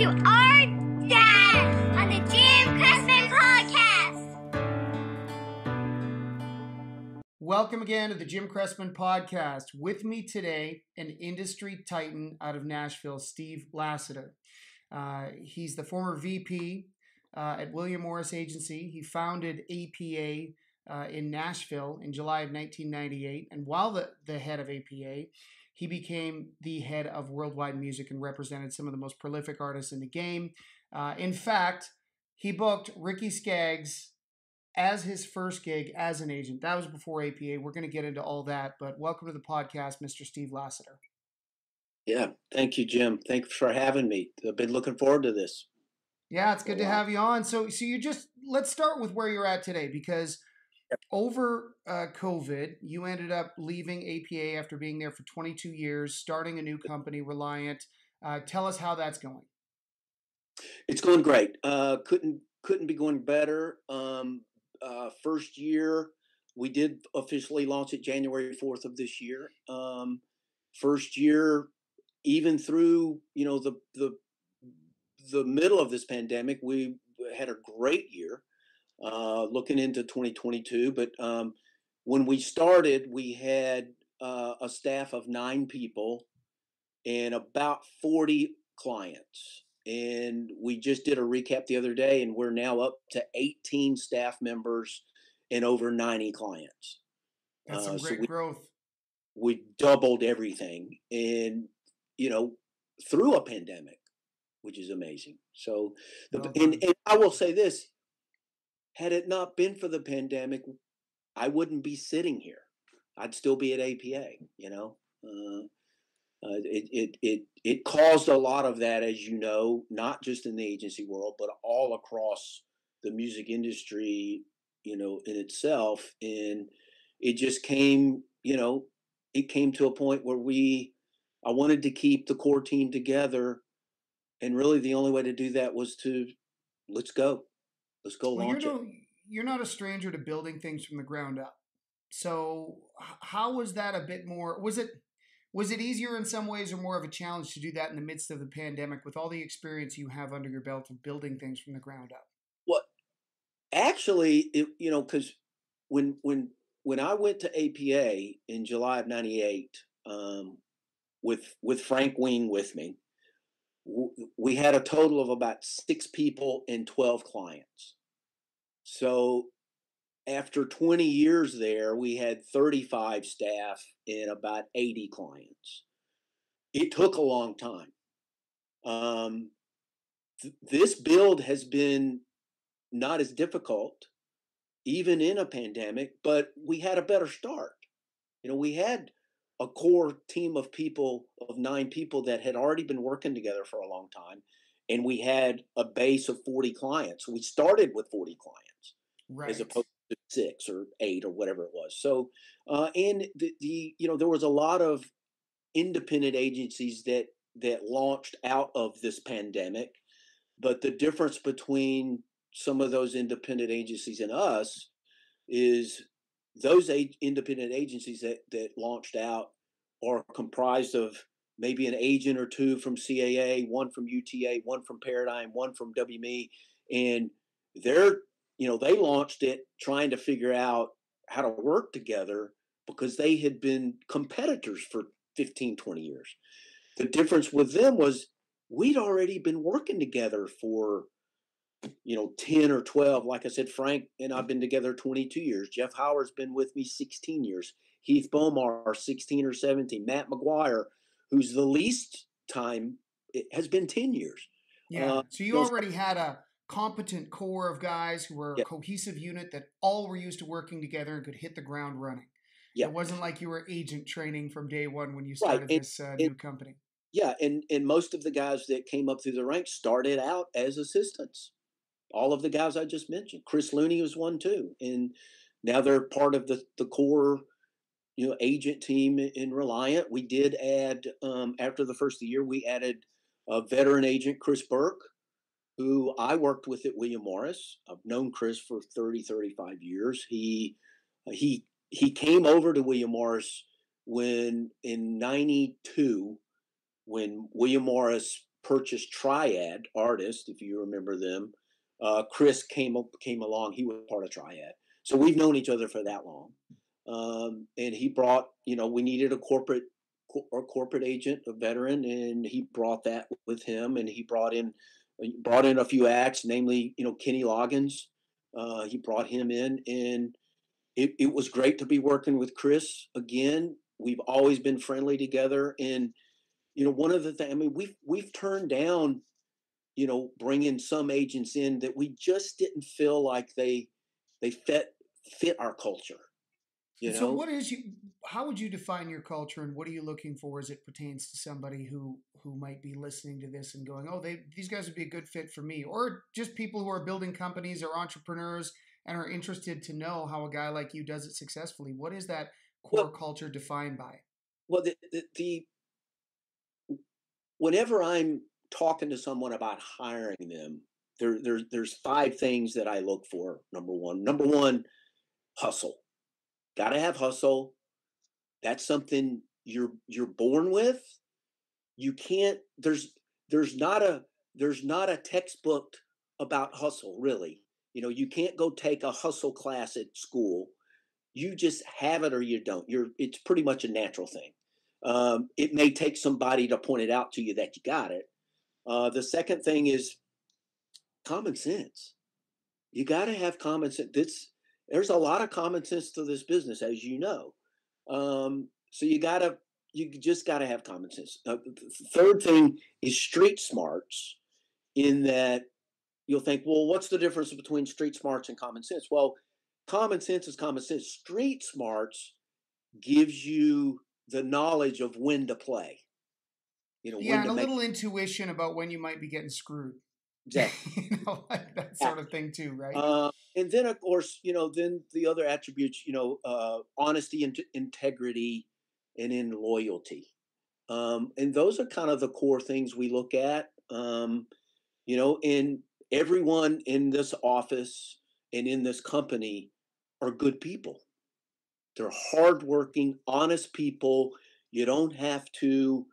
to our dad on the Jim Cressman podcast. Welcome again to the Jim Cressman podcast. With me today, an industry titan out of Nashville, Steve Lassiter. He's the former VP at William Morris Agency. He founded APA in Nashville in July of 1998. And while the head of APA, he became the head of worldwide music and represented some of the most prolific artists in the game. In fact, he booked Ricky Skaggs as his first gig as an agent. That was before APA. We're going to get into all that, but welcome to the podcast, Mr. Steve Lassiter. Yeah, thank you, Jim. Thanks for having me. I've been looking forward to this. Yeah, it's good to have you on. So let's start with where you're at today, because over COVID, you ended up leaving APA after being there for 22 years, starting a new company, Reliant. Tell us how that's going. It's going great. Couldn't be going better. First year, we did officially launch it January 4th of this year. First year, even through the middle of this pandemic, we had a great year. Looking into 2022, but when we started, we had a staff of 9 people and about 40 clients. And we just did a recap the other day, and we're now up to 18 staff members and over 90 clients. That's some great growth. We doubled everything, and through a pandemic, which is amazing. So, and I will say this. Had it not been for the pandemic, I wouldn't be sitting here. I'd still be at APA. It caused a lot of that, as you know, not just in the agency world, but all across the music industry, in itself. And it just came, it came to a point where I wanted to keep the core team together. And really the only way to do that was let's go launch it. You're not a stranger to building things from the ground up. So how was that a bit more? Was it easier in some ways or more of a challenge to do that in the midst of the pandemic with all the experience you have under your belt of building things from the ground up? Well, actually, because when I went to APA in July of '98 with Frank Wing with me, we had a total of about 6 people and 12 clients. So after 20 years there, we had 35 staff and about 80 clients. It took a long time. This build has been not as difficult, even in a pandemic, but we had a better start. We had a core team of 9 people that had already been working together for a long time. And we had a base of 40 clients. We started with 40 clients, right, as opposed to 6 or 8 or whatever it was. So, and there was a lot of independent agencies that launched out of this pandemic. But the difference between some of those independent agencies and us is those independent agencies that launched out are comprised of maybe an agent or 2 from CAA, 1 from UTA, 1 from Paradigm, 1 from WME. And they launched it trying to figure out how to work together because they had been competitors for 15, 20 years. The difference with them was we'd already been working together for 10 or 12. Like I said, Frank and I've been together 22 years. Jeff Howard's been with me 16 years. Heath Bomar, 16 or 17. Matt McGuire, who's the least time, it has been 10 years. Yeah. So you already had a competent core of guys who were a cohesive unit that all were used to working together and could hit the ground running. Yeah. It wasn't like you were agent training from day one when you started this new company. Yeah. And most of the guys that came up through the ranks started out as assistants. All of the guys I just mentioned. Chris Looney was one too. And now they're part of the core, agent team in Reliant. We did add, after the first of the year, we added a veteran agent, Chris Burke, who I worked with at William Morris. I've known Chris for 30, 35 years. He came over to William Morris in 92, when William Morris purchased Triad Artist, if you remember them. Chris came along. He was part of Triad, so we've known each other for that long. And he brought, we needed a corporate agent, a veteran, and he brought that with him. And he brought in a few acts, namely, Kenny Loggins. He brought him in, and it was great to be working with Chris again. We've always been friendly together, and one of the things, I mean, we've turned down, bringing some agents in that we just didn't feel like they fit our culture. So how would you define your culture, and what are you looking for as it pertains to somebody who might be listening to this and going, oh, these guys would be a good fit for me, or just people who are building companies or entrepreneurs and are interested to know how a guy like you does it successfully? What is that core culture defined by? Well, whenever I'm talking to someone about hiring them, there's 5 things that I look for. Number one, hustle. Got to have hustle. That's something you're born with. You can't. There's not a textbook about hustle, really. You can't go take a hustle class at school. You just have it or you don't. It's pretty much a natural thing. It may take somebody to point it out to you that you got it. The second thing is common sense. You got to have common sense. There's a lot of common sense to this business, as you know. So you just got to have common sense. The third thing is street smarts, in that you'll think, well, what's the difference between street smarts and common sense? Well, common sense is common sense. Street smarts gives you the knowledge of when to play. And a little intuition about when you might be getting screwed. Exactly. Like that sort of thing too, right? And then, of course, then the other attributes, honesty and integrity and in loyalty. And those are kind of the core things we look at. And everyone in this office and in this company are good people. They're hardworking, honest people. You don't have to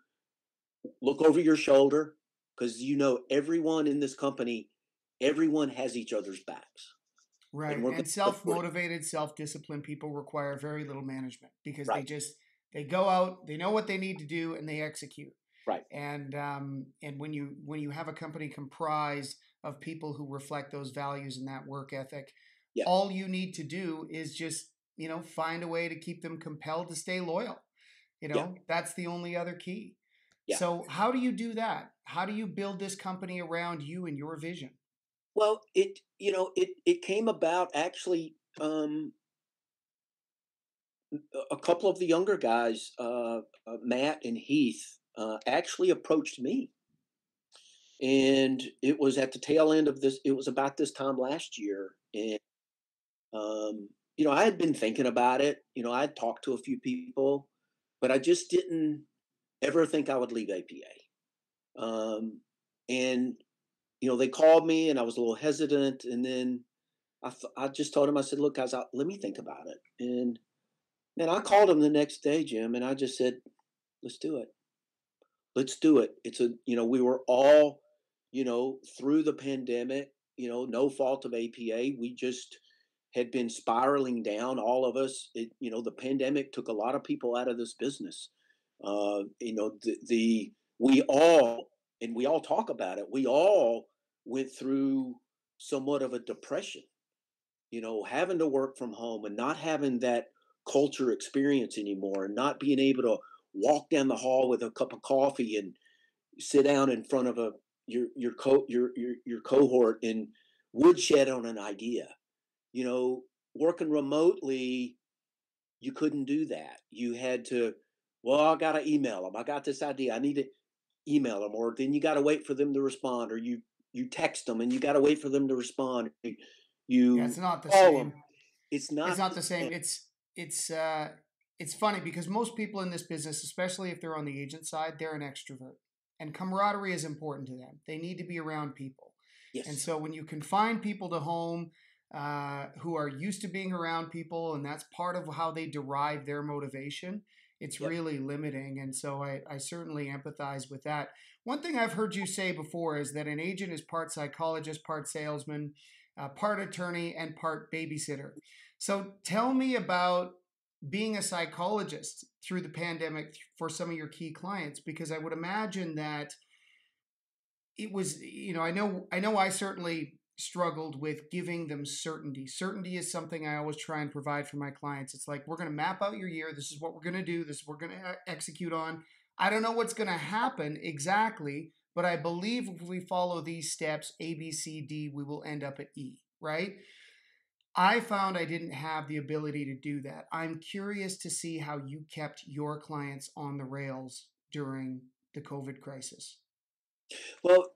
look over your shoulder, because everyone in this company, everyone has each other's backs. Right. And self-motivated, self-disciplined people require very little management, because they go out, they know what they need to do, and they execute. Right. And when you have a company comprised of people who reflect those values and that work ethic, all you need to do is just, find a way to keep them compelled to stay loyal. That's the only other key. Yeah. So how do you do that? How do you build this company around you and your vision? Well, it came about actually. A couple of the younger guys, Matt and Heath, actually approached me, and it was at the tail end of this. It was about this time last year, and I had been thinking about it. I had talked to a few people, but I just didn't ever think I would leave APA. And they called me, and I was a little hesitant, and then I just told them, I said, "Look, guys, let me think about it." And then I called him the next day, Jim, and I just said, "Let's do it. Let's do it." We were all, through the pandemic, no fault of APA. We just had been spiraling down, all of us. The pandemic took a lot of people out of this business. We all, and we all talk about it, we all went through somewhat of a depression, having to work from home and not having that culture experience anymore, and not being able to walk down the hall with a cup of coffee and sit down in front of your cohort and woodshed on an idea. Working remotely, you couldn't do that. You had to, well, I got to email them. I got this idea. I need to email them, or then you got to wait for them to respond, or you text them and you got to wait for them to respond. It's not the same. It's not the same. It's funny, because most people in this business, especially if they're on the agent side, they're an extrovert, and camaraderie is important to them. They need to be around people. Yes. And so when you confine people to home, who are used to being around people, and that's part of how they derive their motivation, it's Yep. really limiting. And so I certainly empathize with that. One thing I've heard you say before is that an agent is part psychologist, part salesman, part attorney, and part babysitter. So tell me about being a psychologist through the pandemic for some of your key clients, because I would imagine that it was, I know I certainly struggled with giving them certainty. Certainty is something I always try and provide for my clients. It's like, we're going to map out your year. This is what we're going to do. This is what we're going to execute on. I don't know what's going to happen exactly, but I believe if we follow these steps, A, B, C, D, we will end up at E, right? I found I didn't have the ability to do that. I'm curious to see how you kept your clients on the rails during the COVID crisis. Well,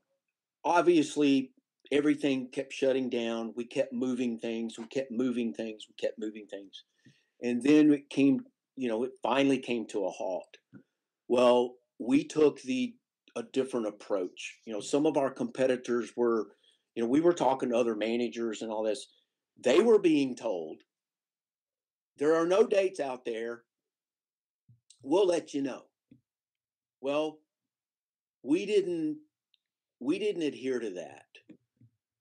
obviously, everything kept shutting down. We kept moving things. We kept moving things. We kept moving things. And then it finally came to a halt. Well, we took a different approach. Some of our competitors were, we were talking to other managers and all this. They were being told, there are no dates out there. We'll let you know. Well, we didn't adhere to that.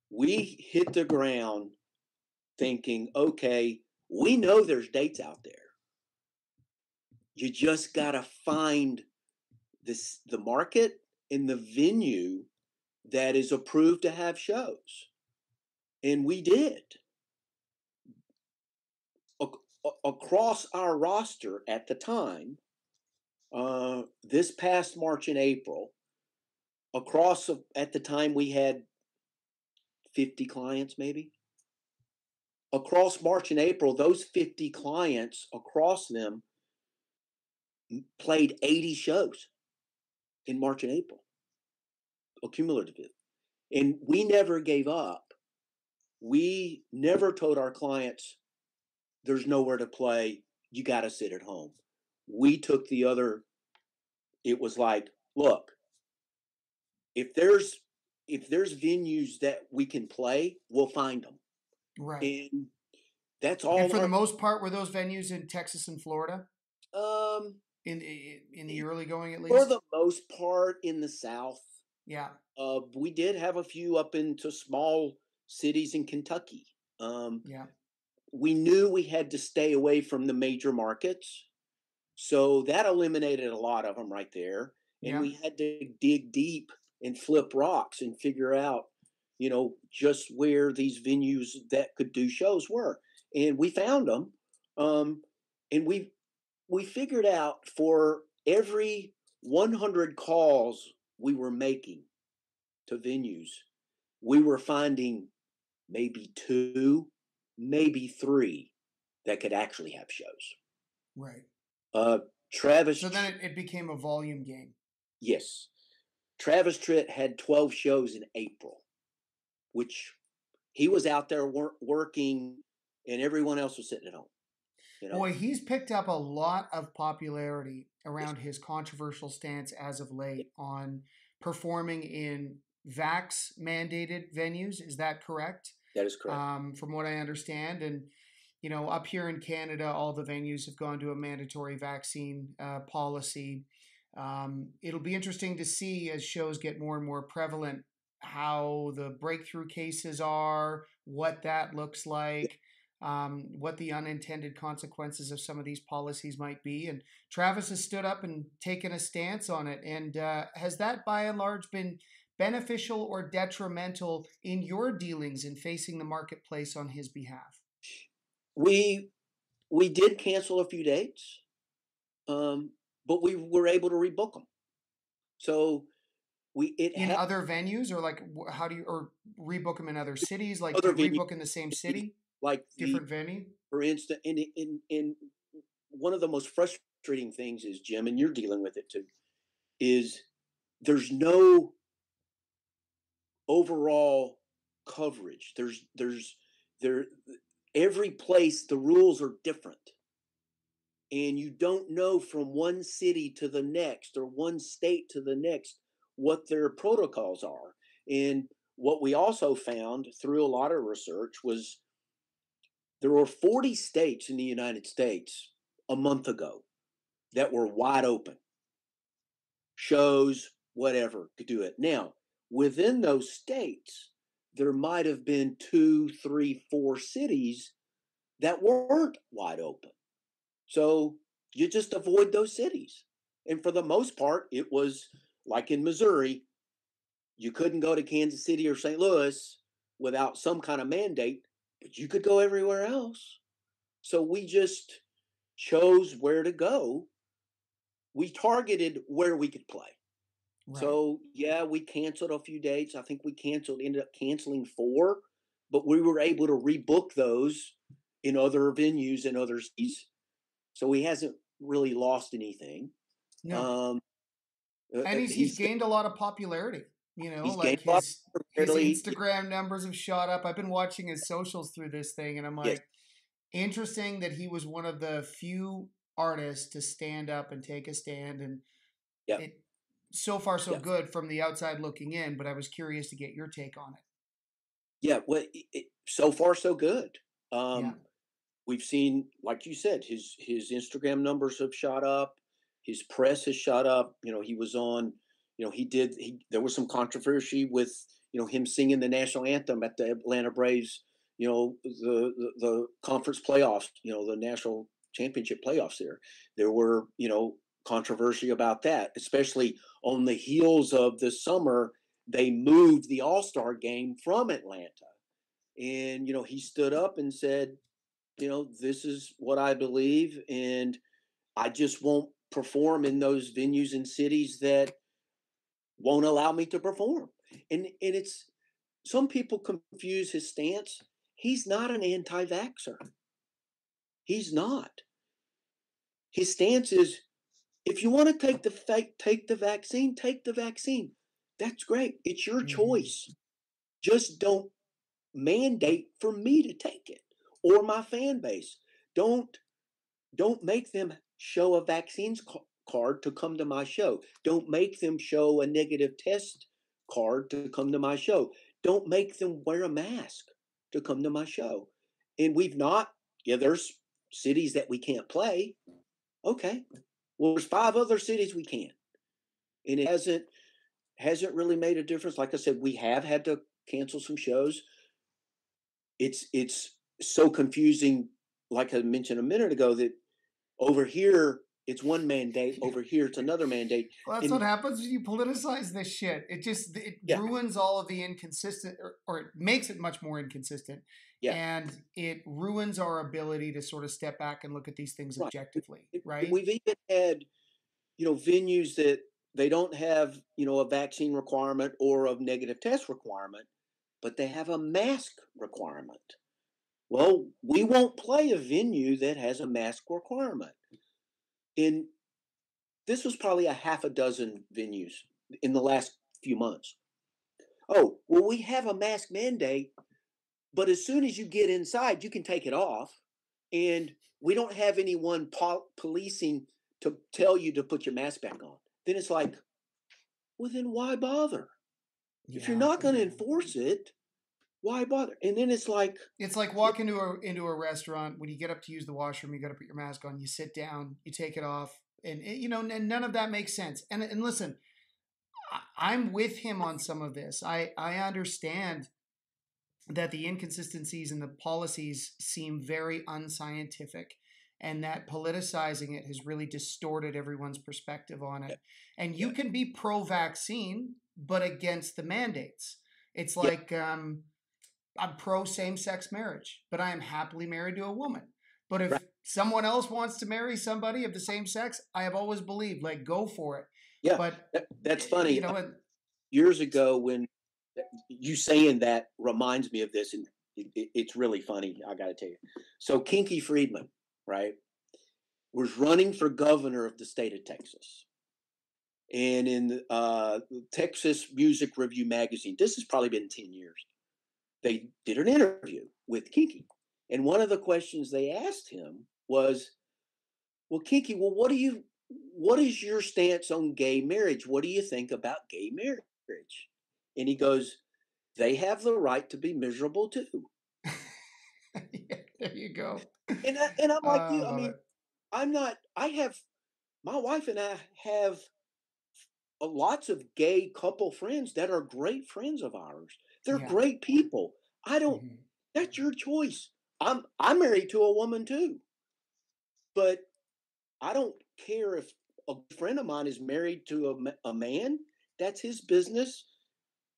We hit the ground thinking, okay, we know there's dates out there. You just got to find the market and the venue that is approved to have shows. And we did. Across our roster at the time, this past March and April, at the time we had 50 clients maybe. Across March and April, those 50 clients, across them, played 80 shows in March and April, cumulative. And we never gave up. We never told our clients, there's nowhere to play, you got to sit at home. We took it was like, look, if there's venues that we can play, we'll find them. Right. And that's all. And for the most part, were those venues in Texas and Florida? Um, in the early going, at least? For the most part, in the South. Yeah. We did have a few up into small cities in Kentucky. Yeah. We knew we had to stay away from the major markets. So that eliminated a lot of them right there. And Yeah. we had to dig deep and flip rocks and figure out, just where these venues that could do shows were. And we found them. And we figured out, for every 100 calls we were making to venues, we were finding maybe 2, maybe 3 that could actually have shows. Right. Travis. So then it became a volume game. Yes. Travis Tritt had 12 shows in April, which he was out there working, and everyone else was sitting at home. Boy, he's picked up a lot of popularity around his controversial stance as of late on performing in vax mandated venues. Is that correct? That is correct. From what I understand. And, up here in Canada, all the venues have gone to a mandatory vaccine policy. It'll be interesting to see, as shows get more and more prevalent, how the breakthrough cases are, what that looks like. What the unintended consequences of some of these policies might be. And Travis has stood up and taken a stance on it. And has that by and large been beneficial or detrimental in your dealings in facing the marketplace on his behalf? We did cancel a few dates, but we were able to rebook them. So in other venues, or like how do you, or rebook them in other cities, like other rebook in the same city? Like different venue, for instance. In one of the most frustrating things is, Jim, and you're dealing with it too, is there's no overall coverage. Every place the rules are different, and you don't know from one city to the next or one state to the next what their protocols are. And what we also found through a lot of research was, there were 40 states in the United States a month ago that were wide open. Shows, whatever, could do it. Now, within those states, there might have been 2, 3, 4 cities that weren't wide open. So you just avoid those cities. And for the most part, it was like in Missouri, you couldn't go to Kansas City or St. Louis without some kind of mandate, but you could go everywhere else. So we just chose where to go. We targeted where we could play. Right. So yeah, we canceled a few dates. I think we ended up canceling 4, but we were able to rebook those in other venues and other cities. So he hasn't really lost anything. No. And he's gained a lot of popularity. Like his Instagram numbers have shot up. I've been watching his socials through this thing, and I'm like, interesting that he was one of the few artists to stand up and take a stand. And so far, so good from the outside looking in, but I was curious to get your take on it. Yeah, well, so far, so good. We've seen, like you said, his Instagram numbers have shot up. His press has shot up. He was on, there was some controversy with, him singing the national anthem at the Atlanta Braves, the conference playoffs, the national championship playoffs there. There were, controversy about that, especially on the heels of the summer. They moved the All-Star game from Atlanta. And, he stood up and said, this is what I believe, and I just won't perform in those venues and cities that won't allow me to perform. And it's, some people confuse his stance. He's not an anti-vaxxer. He's not. His stance is, if you want to take the vaccine, take the vaccine. That's great. It's your choice. Just don't mandate for me to take it or my fan base. Don't make them show a vaccines card to come to my show. Don't make them show a negative test card to come to my show. Don't make them wear a mask to come to my show. And there's cities that we can't play. Okay. Well, there's 5 other cities we can. And it hasn't really made a difference. Like I said, we have had to cancel some shows. It's so confusing, like I mentioned a minute ago, that over here it's one mandate, over here it's another mandate. Well, that's what happens when you politicize this shit. It ruins all of the inconsistent, or it makes it much more inconsistent. Yeah. And it ruins our ability to sort of step back and look at these things objectively, right? We've even had, venues that they don't have, a vaccine requirement or a negative test requirement, but they have a mask requirement. Well, we won't play a venue that has a mask requirement. And this was probably a half a dozen venues in the last few months. Oh, well, we have a mask mandate, but as soon as you get inside, you can take it off. And we don't have anyone policing to tell you to put your mask back on. Then it's like, well, then why bother? If you're not going to enforce it, why bother? And then it's like walking into a restaurant. When you get up to use the washroom, you got to put your mask on. You sit down, you take it off, and and none of that makes sense. And listen, I'm with him on some of this. I understand that the inconsistencies in the policies seem very unscientific, and that politicizing it has really distorted everyone's perspective on it. And you can be pro-vaccine, but against the mandates. It's like, I'm pro same-sex marriage, but I am happily married to a woman. But if someone else wants to marry somebody of the same sex, I have always believed, like, go for it. Yeah, but that's funny. Years ago, when you saying that reminds me of this, and it's really funny, I got to tell you. So Kinky Friedman, right, was running for governor of the state of Texas. And in the Texas Music Review magazine, this has probably been 10 years, they did an interview with Kinky. And one of the questions they asked him was, well, Kinky, what is your stance on gay marriage? What do you think about gay marriage? And he goes, they have the right to be miserable too. Yeah, there you go. And I'm like you. I mean, I have my wife and I have lots of gay couple friends that are great friends of ours. They're Yeah. great people. I don't. Hmm. That's your choice. I'm married to a woman too, but I don't care if a friend of mine is married to a man. That's his business.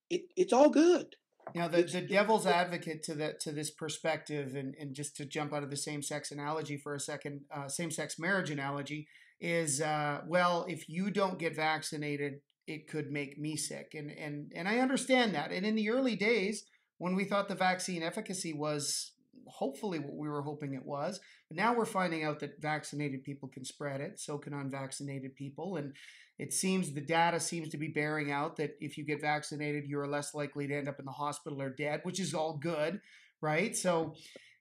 It's all good. You know, the devil's advocate to this perspective, and just to jump out of the same sex analogy for a second, same sex marriage analogy is, well, if you don't get vaccinated, it could make me sick, and I understand that. And in the early days, when we thought the vaccine efficacy was hopefully what we were hoping it was, but now we're finding out that vaccinated people can spread it, so can unvaccinated people, and it seems the data seems to be bearing out that if you get vaccinated, you're less likely to end up in the hospital or dead, which is all good, right? So,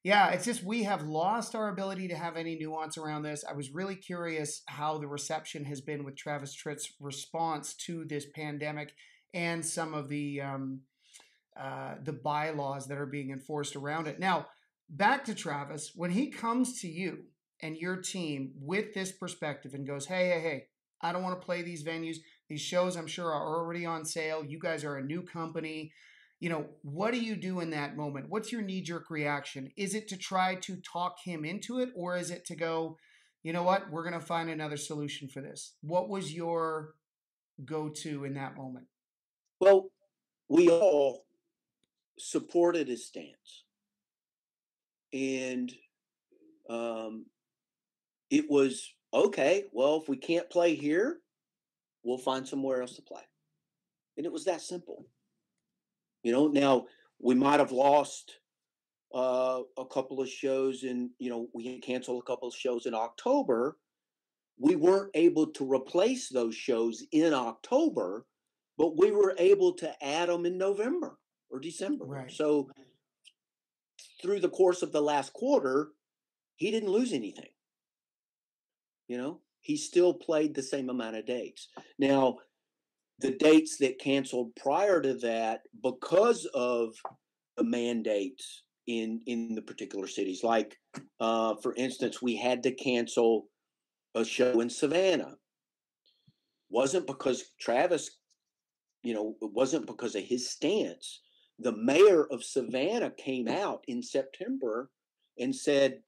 yeah, it's just we have lost our ability to have any nuance around this. I was really curious how the reception has been with Travis Tritt's response to this pandemic and some of the bylaws that are being enforced around it. Now, back to Travis, when he comes to you and your team with this perspective and goes, hey, hey, hey, I don't want to play these venues. These shows, I'm sure, are already on sale. You guys are a new company. You know, what do you do in that moment? What's your knee-jerk reaction? Is it to try to talk him into it, or is it to go, you know what, we're going to find another solution for this? What was your go-to in that moment? Well, we all supported his stance, and um, it was okay. Well, if we can't play here, we'll find somewhere else to play, and it was that simple. Now we might have lost a couple of shows, and we canceled a couple of shows in October. We weren't able to replace those shows in October, but we were able to add them in November or December. Right. So through the course of the last quarter, he didn't lose anything. He still played the same amount of dates. Now, the dates that canceled prior to that, because of the mandates in the particular cities, like for instance, we had to cancel a show in Savannah. Wasn't because Travis, it wasn't because of his stance. The mayor of Savannah came out in September and said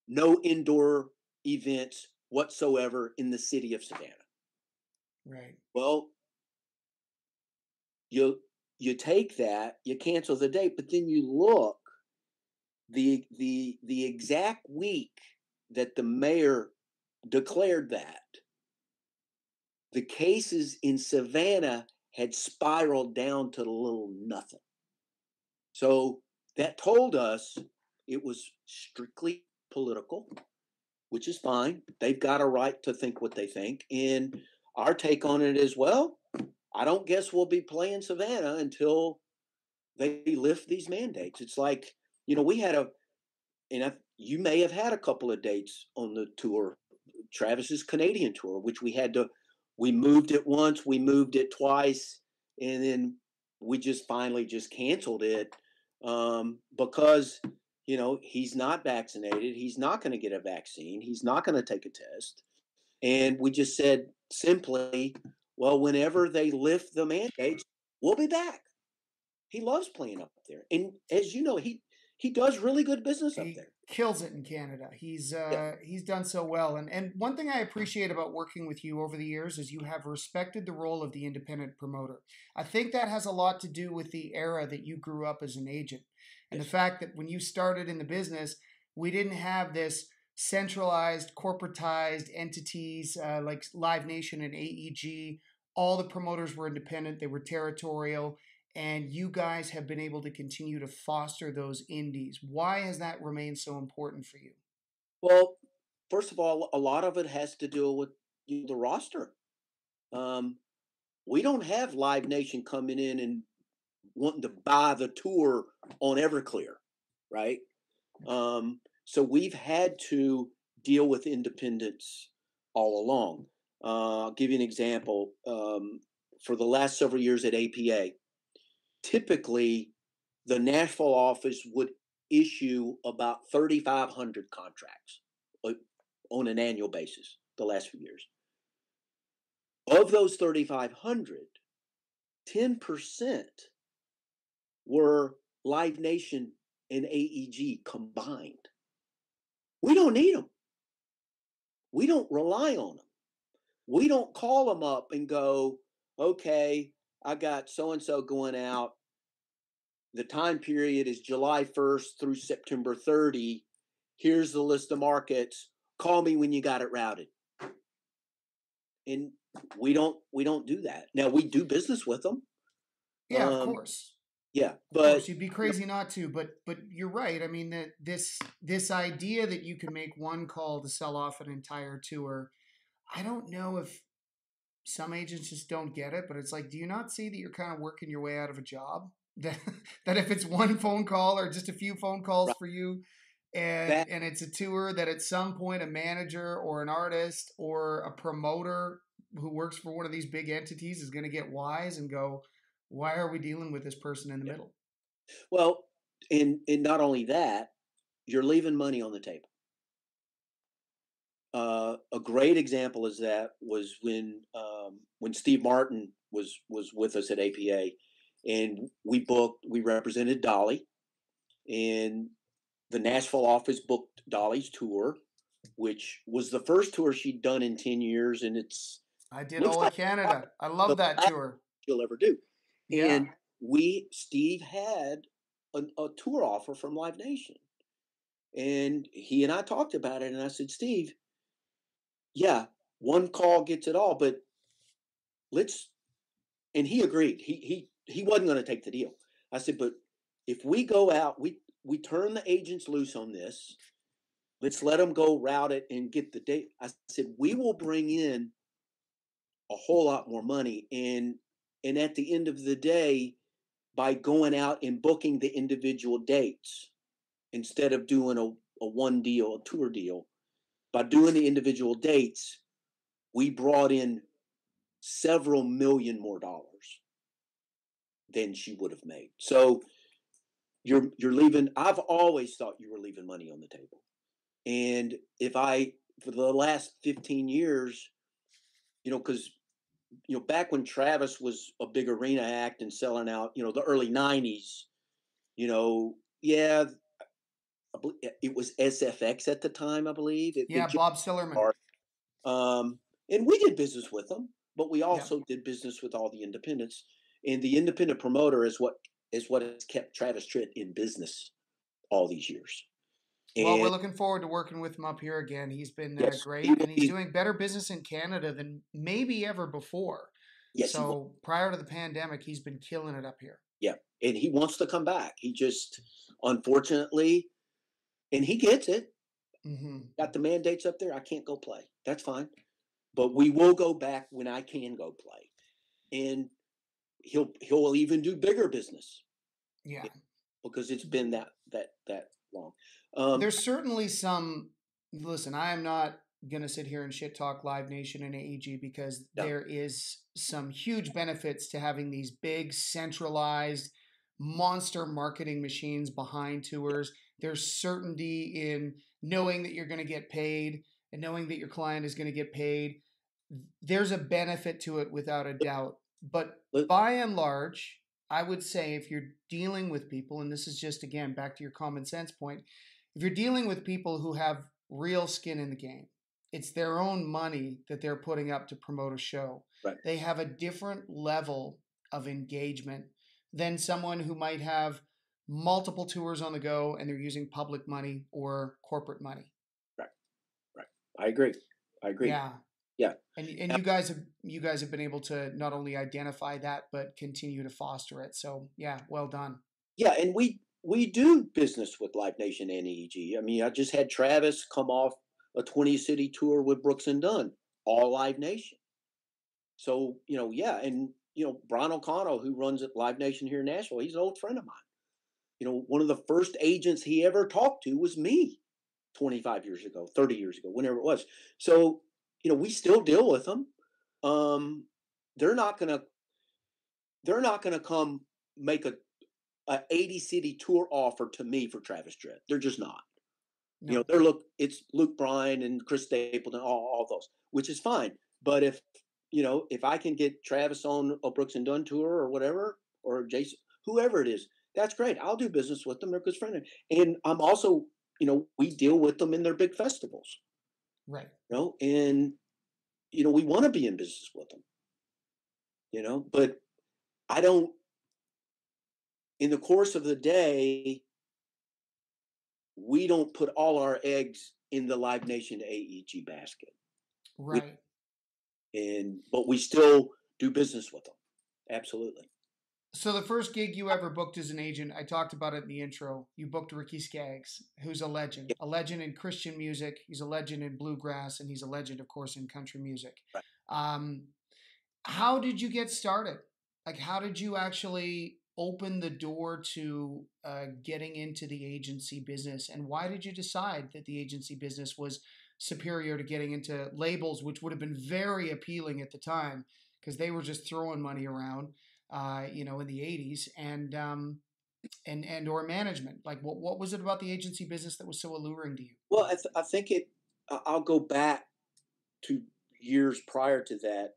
no indoor events whatsoever in the city of Savannah. Right. Well, you take that, you cancel the date, but then you look the exact week that the mayor declared that, the cases in Savannah had spiraled down to little nothing. So that told us it was strictly political, which is fine. They've got a right to think what they think. And our take on it is, well, I don't guess we'll be playing Savannah until they lift these mandates. It's like, we had you may have had a couple of dates on the tour, Travis's Canadian tour, which we moved it once, we moved it twice, and then we just finally just canceled it because, he's not vaccinated. He's not going to get a vaccine. He's not going to take a test. And we just said simply, well, whenever they lift the mandates, we'll be back. He loves playing up there. And as you know, he does really good business up He there. kills it in Canada. He's Yeah. he's done so well. And one thing I appreciate about working with you over the years is you have respected the role of the independent promoter. I think that has a lot to do with the era that you grew up as an agent. And Yes. the fact that when you started in the business, we didn't have this centralized, corporatized entities like Live Nation and AEG. All the promoters were independent, they were territorial, and you guys have been able to continue to foster those indies. Why has that remained so important for you? Well, first of all, a lot of it has to do with the roster. Um, we don't have Live Nation coming in and wanting to buy the tour on Everclear, right? So we've had to deal with independents all along. I'll give you an example. For the last several years at APA, typically the Nashville office would issue about 3,500 contracts on an annual basis. the last few years. Of those 3,500, 10% were Live Nation and AEG combined. We don't need them. We don't rely on them. We don't call them up and go, okay, I got so-and-so going out. The time period is July 1st through September 30. Here's the list of markets. Call me when you got it routed. And we don't do that. Now we do business with them. Yeah, of course. Yeah, but of course, you'd be crazy not to. But you're right. I mean, this idea that you can make one call to sell off an entire tour, I don't know if some agents just don't get it. But it's like, do you not see that you're kind of working your way out of a job? That if it's one phone call or just a few phone calls for you, and it's a tour, that at some point a manager or an artist or a promoter who works for one of these big entities is going to get wise and go, why are we dealing with this person in the middle? Well, and not only that, you're leaving money on the table. A great example is that was when Steve Martin was with us at APA, and we represented Dolly, and the Nashville office booked Dolly's tour, which was the first tour she'd done in 10 years, and I did all of Canada. I love that tour. She'll ever do. Yeah. And Steve had a tour offer from Live Nation, and he and I talked about it, and I said, Steve, yeah, one call gets it all, but and he agreed. He wasn't going to take the deal. I said, but if we go out, we turn the agents loose on this. Let's let them go route it and get the date. I said, we will bring in a whole lot more money. And at the end of the day, by going out and booking the individual dates, instead of doing a one deal, a tour deal, by doing the individual dates, we brought in several million more dollars than she would have made. So you're leaving. I've always thought you were leaving money on the table. And for the last 15 years, because, back when Travis was a big arena act and selling out, the early 90s, yeah, it was SFX at the time, I believe. Bob Sillerman. And we did business with them, but we also did business with all the independents. And the independent promoter is what has kept Travis Tritt in business all these years. Well, we're looking forward to working with him up here again. He's been great, and he's doing better business in Canada than maybe ever before. Yes. So prior to the pandemic, he's been killing it up here. Yeah, and he wants to come back. He just, unfortunately, and he gets it. Mm-hmm. Got the mandates up there. I can't go play. That's fine. But we will go back when I can go play. And he'll even do bigger business. Yeah. Because it's been that long. There's certainly some. Listen, I am not going to sit here and shit talk Live Nation and AEG, because there is some huge benefits to having these big centralized monster marketing machines behind tours. There's certainty in knowing that you're going to get paid and knowing that your client is going to get paid. There's a benefit to it without a doubt. But by and large, I would say if you're dealing with people, and this is just, again, back to your common sense point, if you're dealing with people who have real skin in the game, it's their own money that they're putting up to promote a show. Right. They have a different level of engagement than someone who might have multiple tours on the go and they're using public money or corporate money. Right. I agree. Yeah. And you guys have been able to not only identify that, but continue to foster it. So yeah, well done. Yeah, and we do business with Live Nation and AEG. I mean, I just had Travis come off a 20-city tour with Brooks and Dunn, all Live Nation. So, and Brian O'Connell, who runs at Live Nation here in Nashville, he's an old friend of mine. One of the first agents he ever talked to was me 25 years ago, 30 years ago, whenever it was. So, we still deal with them. They're not gonna come make a 80-city tour offer to me for Travis Tritt. They're just not. No. It's Luke Bryan and Chris Stapleton, all those, which is fine. But if I can get Travis on a Brooks and Dunn tour or whatever, or Jason, whoever it is, that's great. I'll do business with them. They're good friends. And I'm also, we deal with them in their big festivals. Right. And, we want to be in business with them, but I don't, in the course of the day, we don't put all our eggs in the Live Nation AEG basket. Right. But we still do business with them. Absolutely. So the first gig you ever booked as an agent, I talked about it in the intro. You booked Ricky Skaggs, who's a legend in Christian music. He's a legend in bluegrass, and he's a legend, of course, in country music. Right. How did you get started? Like, how did you actually open the door to getting into the agency business? And why did you decide that the agency business was superior to getting into labels, which would have been very appealing at the time because they were just throwing money around? In the 80s, and or management? Like, what was it about the agency business that was so alluring to you? Well, I think I'll go back to years prior to that.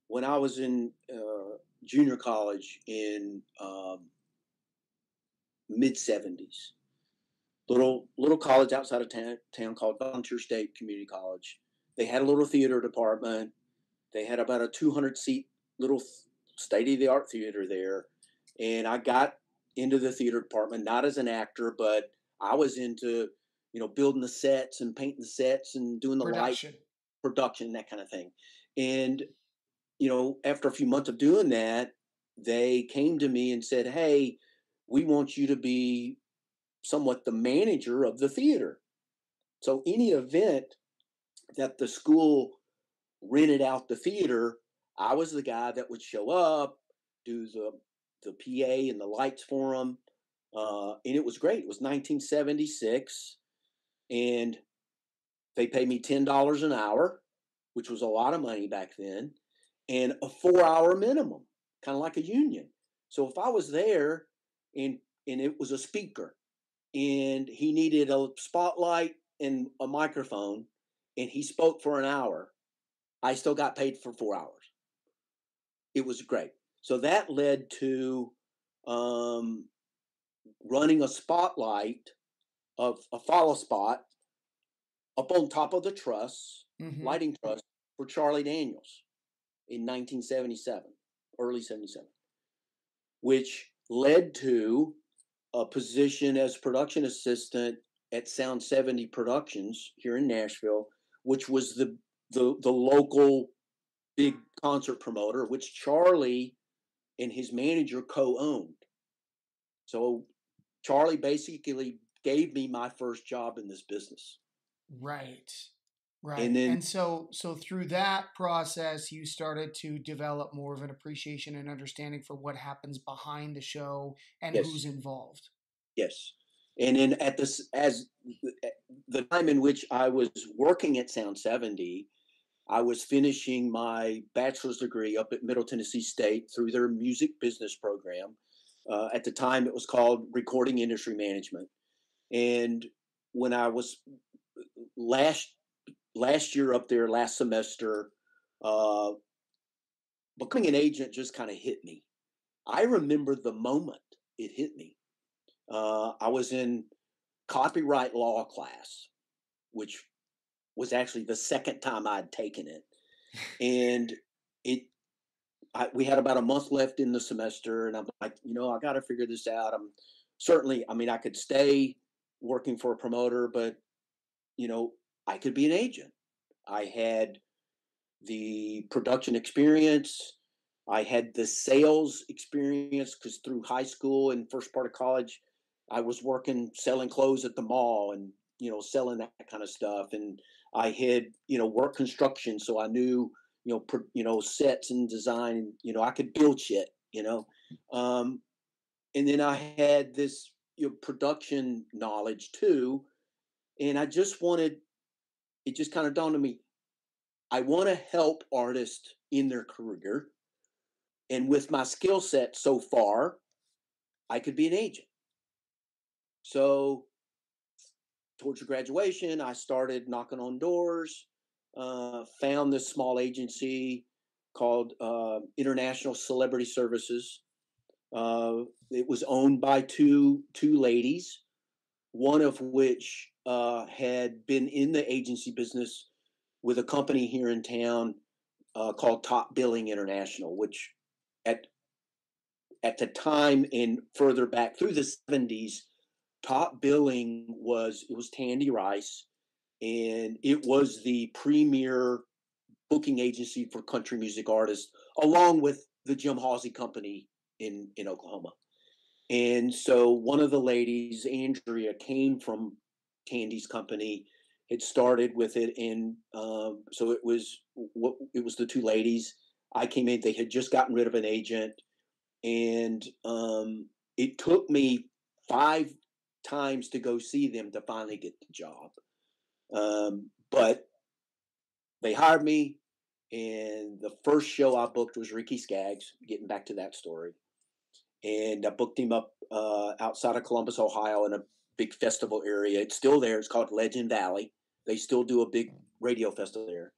When I was in junior college in mid '70s, little college outside of town called Volunteer State Community College. They had a little theater department. They had about a 200-seat little state-of-the-art theater there, and I got into the theater department not as an actor, but I was into building the sets and painting the sets and doing the light production, that kind of thing. And after a few months of doing that, they came to me and said, "Hey, we want you to be somewhat the manager of the theater. So any event that the school rented out the theater, I was the guy that would show up, do the PA and the lights for them." And it was great. It was 1976, and they paid me $10 an hour, which was a lot of money back then, and a 4-hour minimum, kind of like a union. So if I was there and it was a speaker and he needed a spotlight and a microphone and he spoke for an hour, I still got paid for 4 hours. It was great. So that led to running a spotlight of a follow spot up on top of the truss, lighting truss for Charlie Daniels in 1977, early 77, which led to a position as production assistant at Sound 70 Productions here in Nashville, which was the local big concert promoter, which Charlie and his manager co-owned. So Charlie basically gave me my first job in this business. Right. And so through that process, you started to develop more of an appreciation and understanding for what happens behind the show and who's involved. Yes. And then as the time in which I was working at Sound 70, I was finishing my bachelor's degree up at Middle Tennessee State through their music business program. At the time, it was called Recording Industry Management. And when I was last year up there, last semester, becoming an agent just kind of hit me. I remember the moment it hit me. I was in copyright law class, which was actually the second time I'd taken it. And we had about a month left in the semester, and I'm like, I got to figure this out. I could stay working for a promoter, but, I could be an agent. I had the production experience. I had the sales experience because through high school and first part of college, I was selling clothes at the mall and, selling that kind of stuff. And I had, work construction. So I knew, sets and design, I could build shit, and then I had this, production knowledge too. And it just kind of dawned on me, I want to help artists in their career. And with my skill set so far, I could be an agent. So towards graduation, I started knocking on doors, found this small agency called International Celebrity Services. It was owned by two ladies, one of which had been in the agency business with a company here in town called Top Billing International, which at the time and further back through the 70s, Top Billing was Tandy Rice, and it was the premier booking agency for country music artists, along with the Jim Halsey Company in Oklahoma. And so one of the ladies, Andrea, came from Tandy's company, had started with it, and so it was the two ladies. I came in; they had just gotten rid of an agent, and it took me 5 times to go see them to finally get the job. But they hired me, and the first show I booked was Ricky Skaggs, getting back to that story. And I booked him up outside of Columbus, Ohio, in a big festival area. It's still there. It's called Legend Valley. They still do a big radio festival there.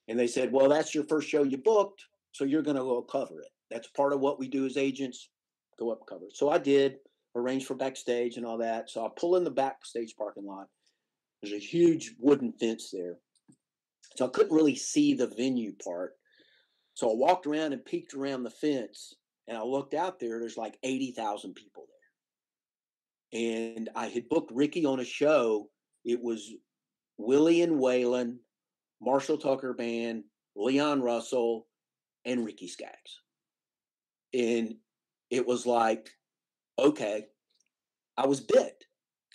And they said, well, that's your first show you booked, so you're going to go cover it. That's part of what we do as agents, go up and cover it. So I did, arrange for backstage and all that. So I pull in the backstage parking lot. There's a huge wooden fence there. So I couldn't really see the venue part. So I walked around and peeked around the fence, and I looked out there. There's like 80,000 people there. And I had booked Ricky on a show. It was Willie and Waylon, Marshall Tucker Band, Leon Russell, and Ricky Skaggs. And it was like, okay, I was bit.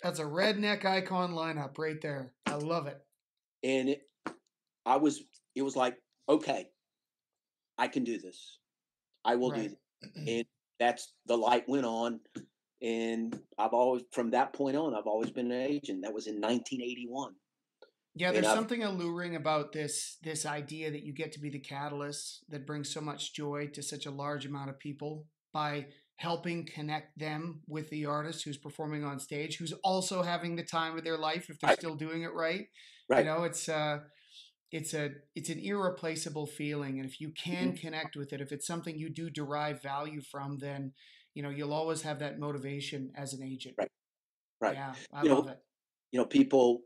That's a redneck icon lineup right there. I love it. And it was like, okay, I can do this. I will do this. And that's, the light went on. And from that point on, I've always been an agent. That was in 1981. Yeah, there's something alluring about this idea that you get to be the catalyst that brings so much joy to such a large amount of people by helping connect them with the artist who's performing on stage, who's also having the time of their life if they're still doing it right. Right. You know, it's an irreplaceable feeling, and if you can connect with it, if it's something you do derive value from, then you'll always have that motivation as an agent. Right. Yeah, I love it. People.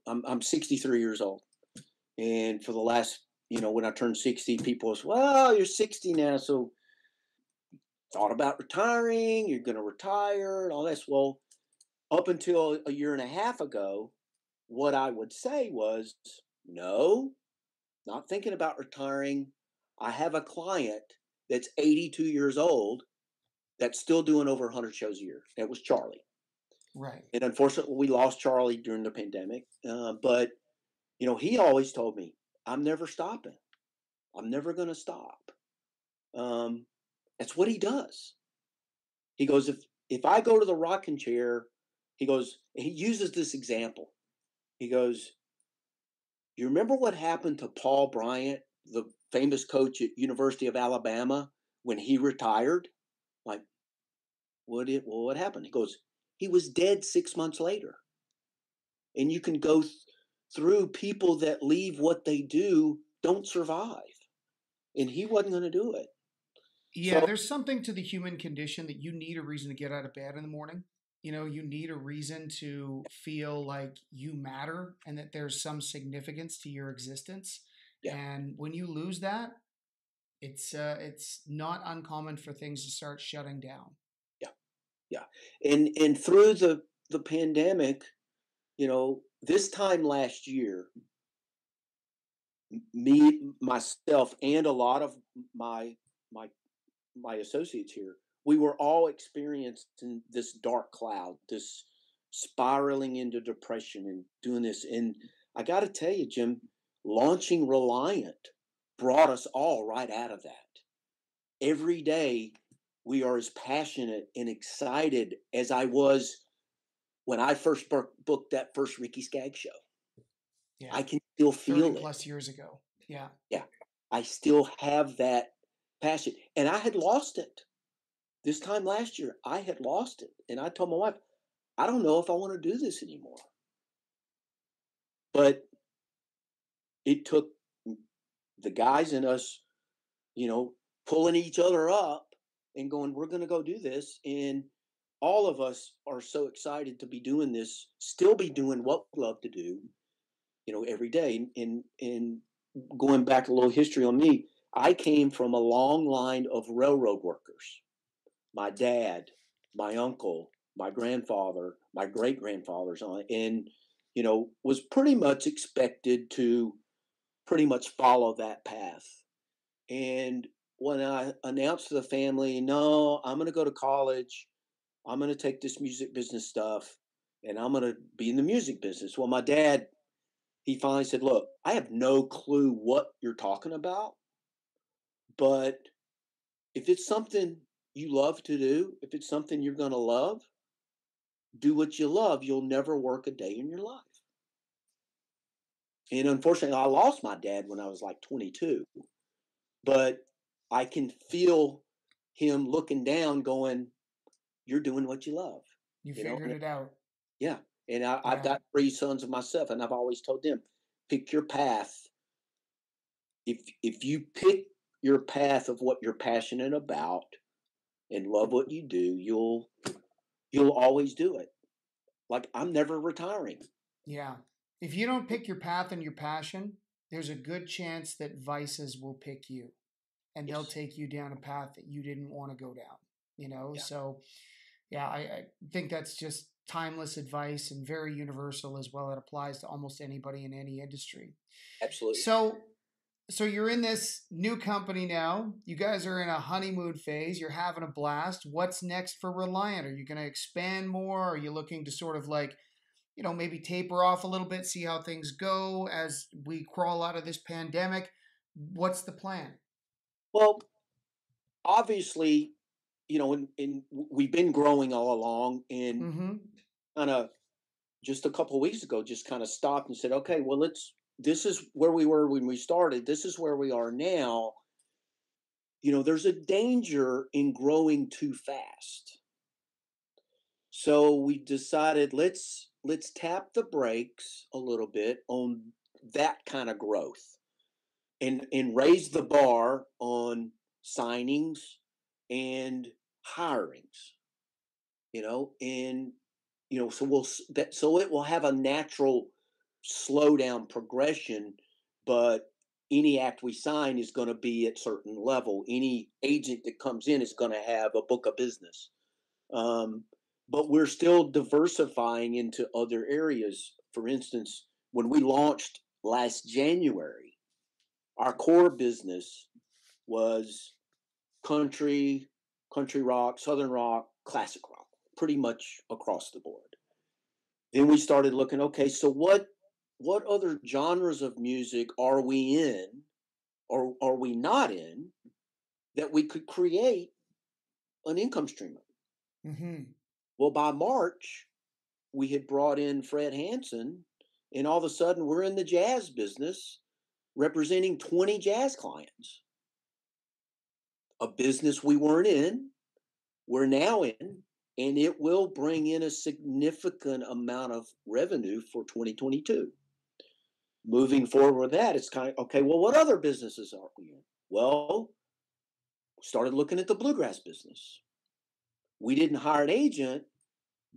I'm 63 years old, and for the last, when I turned 60, people was, well, you're 60 now, so thought about retiring. You're going to retire and all this. Well, up until a year and a half ago, what I would say was, no, not thinking about retiring. I have a client that's 82 years old that's still doing over 100 shows a year. That was Charlie. Right. And unfortunately, we lost Charlie during the pandemic. But, he always told me, I'm never stopping. I'm never going to stop. That's what he does. He goes, if I go to the rocking chair, he uses this example. He goes, you remember what happened to Paul Bryant, the famous coach at University of Alabama, when he retired? Like, what happened? He goes, he was dead 6 months later. And you can go through people that leave what they do, don't survive. And he wasn't going to do it. Yeah, so, there's something to the human condition that you need a reason to get out of bed in the morning. You need a reason to feel like you matter and that there's some significance to your existence. Yeah. And when you lose that, it's not uncommon for things to start shutting down. Yeah. And through the pandemic, this time last year, myself, and a lot of my associates here, we were all experiencing this dark cloud, this spiraling into depression and doing this. And I got to tell you, Jim, launching Reliant brought us all right out of that. Every day, we are as passionate and excited as I was when I first booked that first Ricky Skaggs show. Yeah. I can still feel 30 plus years ago. Yeah. Yeah. I still have that passion. And I had lost it. This time last year, I had lost it. And I told my wife, I don't know if I want to do this anymore. But it took the guys in us, pulling each other up and going, we're going to go do this. And all of us are so excited to be doing this, still be doing what we love to do, every day. And going back a little history on me, I came from a long line of railroad workers. My dad, my uncle, my grandfather, my great grandfathers on, and was pretty much expected to pretty much follow that path. And when I announced to the family, no, I'm going to go to college, I'm going to take this music business stuff, and I'm going to be in the music business. Well, my dad, he finally said, look, I have no clue what you're talking about, but if it's something you love to do, if it's something you're going to love, do what you love. You'll never work a day in your life. And unfortunately, I lost my dad when I was like 22, but I can feel him looking down going, you're doing what you love. You figured it out. Yeah. And I've got 3 sons of myself, and I've always told them, pick your path. If you pick your path of what you're passionate about and love what you do, you'll always do it. Like, I'm never retiring. Yeah. If you don't pick your path and your passion, there's a good chance that vices will pick you, and they'll take you down a path that you didn't want to go down, Yeah. So yeah, I think that's just timeless advice and very universal as well. It applies to almost anybody in any industry. Absolutely. So you're in this new company now. You guys are in a honeymoon phase. You're having a blast. What's next for Reliant? Are you going to expand more? Are you looking to sort of like, maybe taper off a little bit, see how things go as we crawl out of this pandemic? What's the plan? Well, obviously, we've been growing all along, and kind of just a couple of weeks ago, just kind of stopped and said, okay, well, this is where we were when we started. This is where we are now. There's a danger in growing too fast. So we decided let's tap the brakes a little bit on that kind of growth and raise the bar on signings and hirings. So it will have a natural slowdown progression, but any act we sign is going to be at certain level. Any agent that comes in is going to have a book of business. But we're still diversifying into other areas. For instance, when we launched last January, our core business was country rock, southern rock, classic rock, pretty much across the board. Then we started looking, okay, so what other genres of music are we in or are we not in that we could create an income stream of? Mm-hmm. Well, by March, we had brought in Fred Hansen, and all of a sudden we're in the jazz business representing 20 jazz clients. A business we weren't in, we're now in, and it will bring in a significant amount of revenue for 2022. Moving forward with that, it's kind of, okay, well, what other businesses are we in? Well, started looking at the bluegrass business. We didn't hire an agent,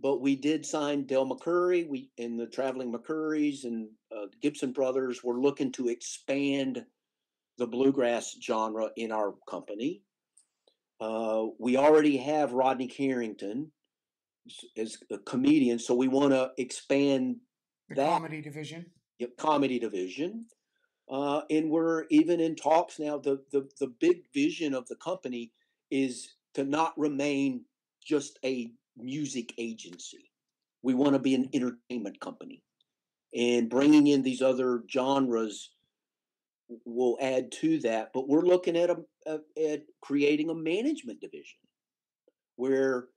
but we did sign Del McCurry, and the Traveling McCurrys and the Gibson Brothers were looking to expand the bluegrass genre in our company. We already have Rodney Carrington as a comedian, so we want to expand the comedy division. Yep, comedy division. And we're even in talks now. The big vision of the company is to not remain just a music agency. We want to be an entertainment company, and bringing in these other genres will add to that. But we're looking at creating a management division where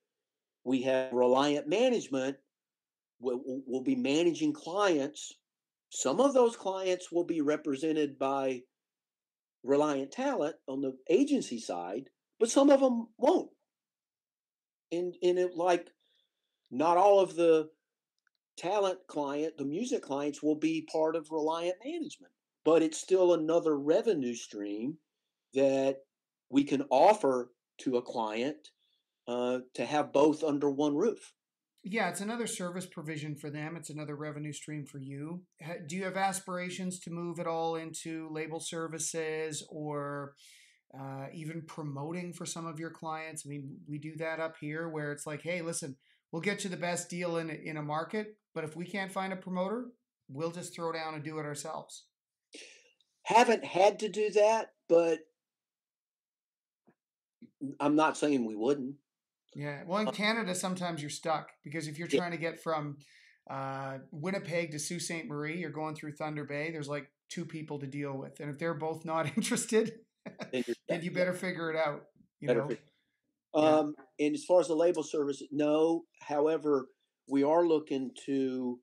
we have Reliant Management. We'll be managing clients. Some of those clients will be represented by Reliant Talent on the agency side, but some of them won't. And it, like, not all of the talent client, the music clients will be part of Reliant Management, but it's still another revenue stream that we can offer to a client to have both under one roof. Yeah, it's another service provision for them. It's another revenue stream for you. Do you have aspirations to move it all into label services or even promoting for some of your clients? I mean, we do that up here where it's like, hey, listen, we'll get you the best deal in a market, but if we can't find a promoter, we'll just throw down and do it ourselves. Haven't had to do that, but I'm not saying we wouldn't. Yeah. Well, in Canada, sometimes you're stuck because if you're trying to get from Winnipeg to Sault Ste. Marie, you're going through Thunder Bay. There's like two people to deal with. And if they're both not interested, then you better figure it out. And as far as the label service, no. However, we are looking to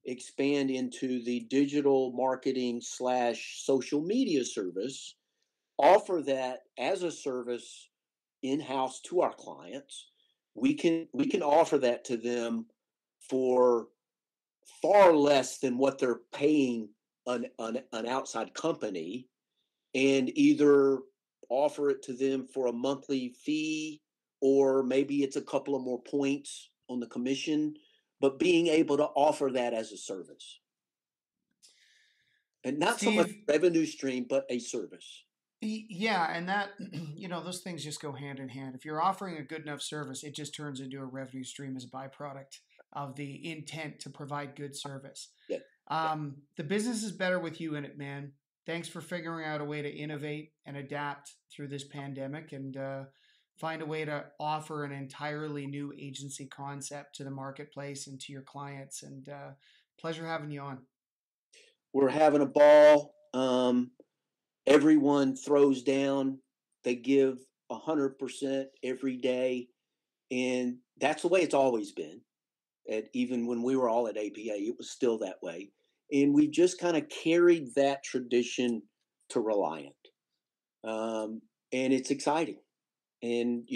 expand into the digital marketing / social media service, offer that as a service in-house to our clients. We can offer that to them for far less than what they're paying an outside company, and either offer it to them for a monthly fee, or maybe it's a couple of more points on the commission, but being able to offer that as a service. And not Steve, so much revenue stream, but a service. Yeah, and that, those things just go hand in hand. If you're offering a good enough service, it just turns into a revenue stream as a byproduct of the intent to provide good service. Yeah. The business is better with you in it, man. Thanks for figuring out a way to innovate and adapt through this pandemic and find a way to offer an entirely new agency concept to the marketplace and to your clients. And pleasure having you on. We're having a ball. Everyone throws down. They give 100% every day. And that's the way it's always been. Even when we were all at APA, it was still that way. And we just kind of carried that tradition to Reliant. And it's exciting. And,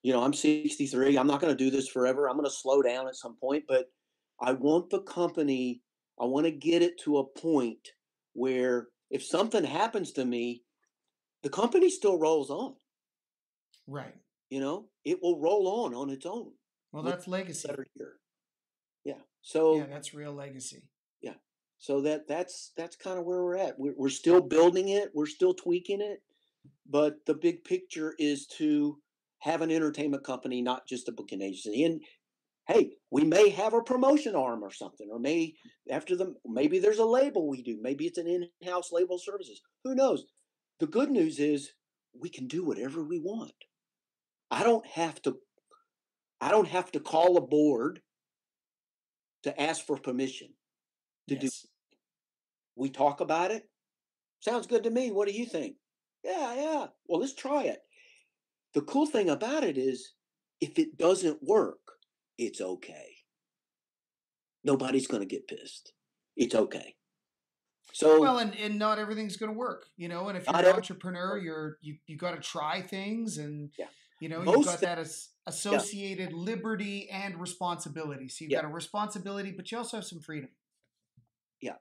I'm 63. I'm not going to do this forever. I'm going to slow down at some point. But I want the company, I want to get it to a point where if something happens to me, the company still rolls on. Right. It will roll on its own. Well, that's legacy. Yeah. So yeah, that's real legacy. Yeah. So that's kind of where we're at. We're still building it. We're still tweaking it. But the big picture is to have an entertainment company, not just a booking agency. And hey, we may have a promotion arm or something, or maybe there's a label we do. Maybe it's an in-house label services. Who knows? The good news is we can do whatever we want. I don't have to call a board to ask for permission to do. We talk about it. Sounds good to me. What do you think? Yeah. Well, let's try it. The cool thing about it is if it doesn't work, it's okay. Nobody's going to get pissed. It's okay. So well, and not everything's going to work, and if you're an entrepreneur, you got to try things, and you've got that associated liberty and responsibility. So you've got a responsibility, but you also have some freedom. Yeah,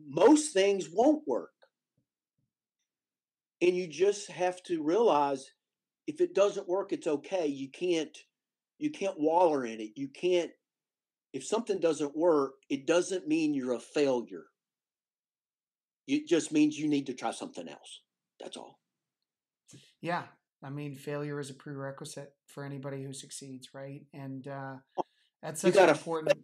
most things won't work, and you just have to realize if it doesn't work, it's okay. You can't waller in it. You can't. If something doesn't work, it doesn't mean you're a failure. It just means you need to try something else. That's all. Yeah. I mean, failure is a prerequisite for anybody who succeeds, right? And that's such an important,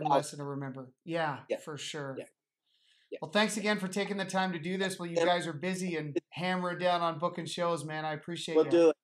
lesson to remember. Yeah, for sure. Yeah. Well, thanks again for taking the time to do this. Well, you guys are busy and hammering down on booking shows, man. I appreciate it. We'll do it.